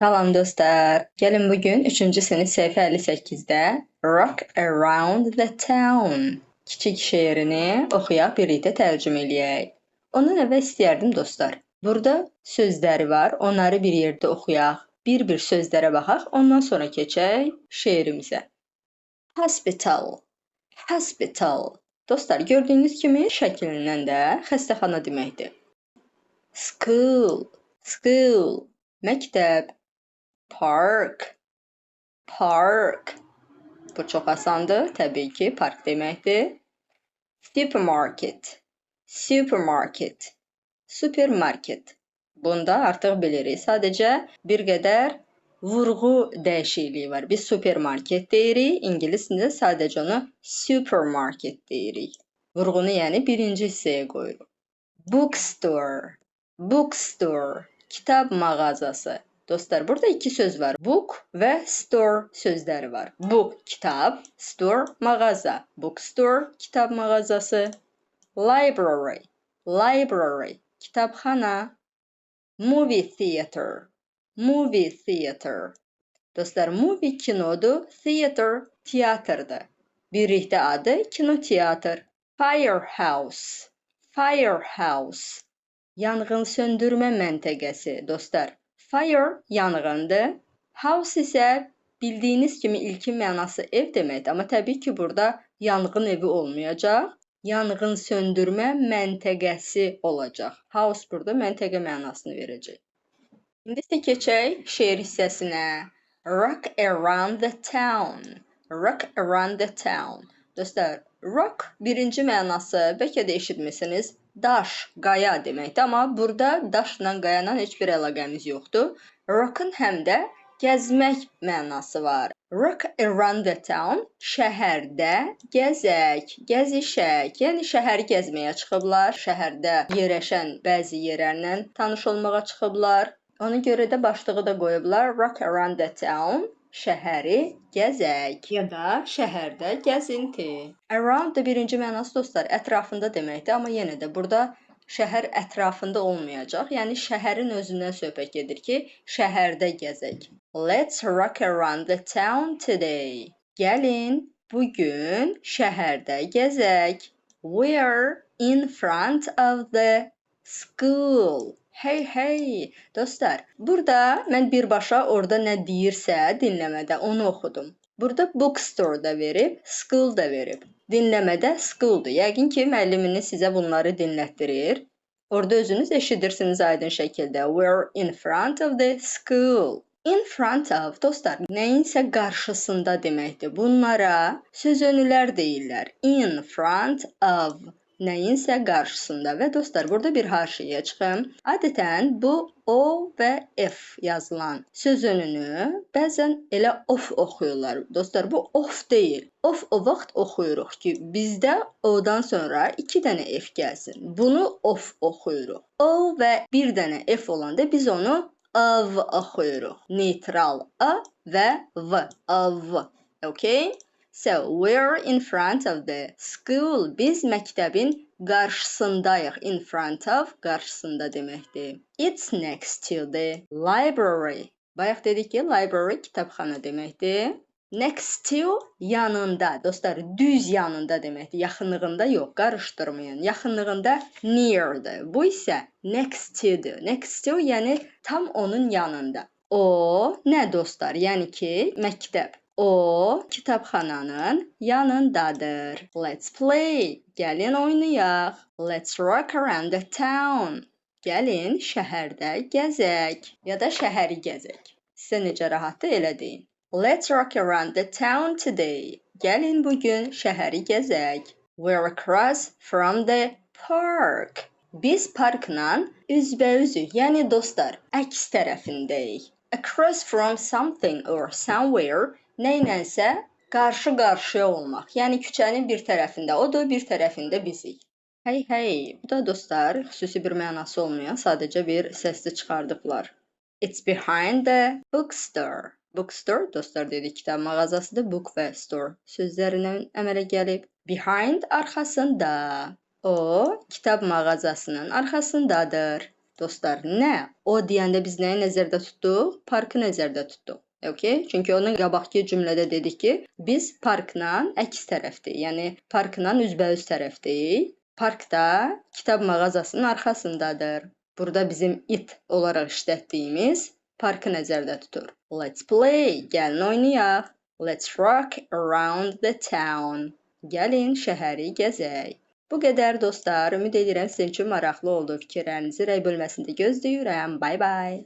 Salam dostlar. Gəlin bugün 3-cü sinif səhifə 58-də Rock Around the Town kiçik şeirini oxuyaq, birlikdə tərcümə eləyək. Ondan əvvəl istəyərdim dostlar. Burada sözləri var, onları bir yerdə oxuyaq, bir-bir sözlərə baxaq, ondan sonra keçək şeirimizə. Hospital, hospital. Dostlar, gördüyünüz kimi şəklindən də xəstəxana deməkdir. School, school. Məktəb. Park, park. Bu çox asandır. Təbii ki, park deməkdir. Supermarket, supermarket. Supermarket. Bunda artıq bilirik. Sadəcə bir qədər vurğu dəyişikliyi var. Biz supermarket deyirik, ingilis dilində sadəcə onu supermarket deyirik. Vurğunu yəni birinci hissəyə qoyuruq. Bookstore, bookstore. Kitab mağazası. Dostlar, burada iki söz var. Book və store sözləri var. Book, kitab, store, mağaza. Bookstore, kitab mağazası. Library, library, kitabxana. Movie theater, movie theater. Dostlar, movie kinodur, theater teatrdır. Birlikdə adı kinoteatr. Firehouse, firehouse. Yanğın söndürmə məntəqəsi. Dostlar, fire yanğındır. House isə bildiyiniz kimi ilkin mənası ev deməkdir. Amma təbii ki, burada yanğın evi olmayacaq. Yanğın söndürmə məntəqəsi olacaq. House burada məntəqə mənasını verəcək. İndi isə keçək şeir hissəsinə. Rock around the town. Rock around the town. Dostlar, rock birinci mənası bəlkə də eşitmisiniz. Daş, qaya deməkdir. Amma burada daşla, qayanla heç bir əlaqəmiz yoxdur. Rock'ın həm də gəzmək mənası var. Rock around the town, şəhərdə gəzək, gəzişək. Yəni şəhəri gəzməyə çıxıblar. Şəhərdə yerləşən bəzi yerlərlə tanış olmağa çıxıblar. Ona görə də başlığı da qoyublar. Rock around the town, şəhəri gəzək ya da şəhərdə gəzinti. Around da birinci mənası dostlar ətrafında deməkdir, amma yenə də burada şəhər ətrafında olmayacaq. Yəni şəhərin özündən söhbət gedir ki, şəhərdə gəzək. Let's rock around the town today. Gəlin bugün şəhərdə gəzək. We're in front of the school. Hey, hey, dostlar, burada mən birbaşa orada nə deyirsə dinləmədə onu oxudum. Burada bookstore da verib, school da verib. Dinləmədə schooldur. Yəqin ki, müəlliminiz sizə bunları dinlətdirir. Orada özünüz eşidirsiniz aydın şəkildə. We're in front of the school. In front of, dostlar, nəyinsə qarşısında deməkdir. Bunlara sözönülər deyirlər. In front of. Nəyinsə qarşısında və dostlar, burada bir haşiyə çıxım. Adətən bu O və F yazılan sözününü bəzən elə of oxuyurlar. Dostlar, bu of deyil. Of o vaxt oxuyuruq ki, bizdə O-dan sonra 2 dənə F gəlsin. Bunu of oxuyuruq. O və bir dənə F olanda biz onu av oxuyuruq. Neytral A və V. Av. Okay? So, we're in front of the school. Biz məktəbin qarşısındayıq. In front of, qarşısında deməkdir. It's next to the library. Bayaq dedik ki, library kitabxana deməkdir. Next to, yanında. Dostlar, düz yanında deməkdir. Yaxınlığında yox, qarışdırmayın. Yaxınlığında near'dır. Bu isə next to'dur. Next to, yəni tam onun yanında. O, nə dostlar? Yəni ki, məktəb. O, kitabxananın yanındadır. Let's play. Gəlin oynayaq. Let's rock around the town. Gəlin şəhərdə gəzək ya da şəhəri gəzək. Sizə necə rahatdır elə deyin. Let's rock around the town today. Gəlin bugün şəhəri gəzək. We're across from the park. Biz parkla üzbəüzük, yəni dostlar, əks tərəfindəyik. Across from something or somewhere nəylənsə qarşı-qarşıya olmaq. Yəni küçənin bir tərəfində odur, bir tərəfində bizik. Hey, hey, bu da dostlar xüsusi bir mənası olmayan sadəcə bir səsli çıxardıblar. It's behind the bookstore. Bookstore, dostlar dedik, kitab mağazasıdır. Book və store sözlərindən əmələ gəlib. Behind, arxasında. O, kitab mağazasının arxasındadır. Dostlar, nə? O deyəndə biz nəyi nəzərdə tutduq? Parkı nəzərdə tutduq. Okay? Çünki onun qabaqki cümlədə dedik ki, biz parkla əks tərəfdəyik. Yəni parkla üzbəüz tərəfdəyik. Park da kitab mağazasının arxasındadır. Burada bizim it olaraq işlətdiyimiz parkı nəzərdə tutur. Let's play. Gəlin oynayaq. Let's rock around the town. Gəlin şəhəri gəzək. Bu qədər dostlar. Ümid edirəm sizin üçün maraqlı oldu. Fikirlərinizi rəy bölməsində gözləyirəm. Bye bye.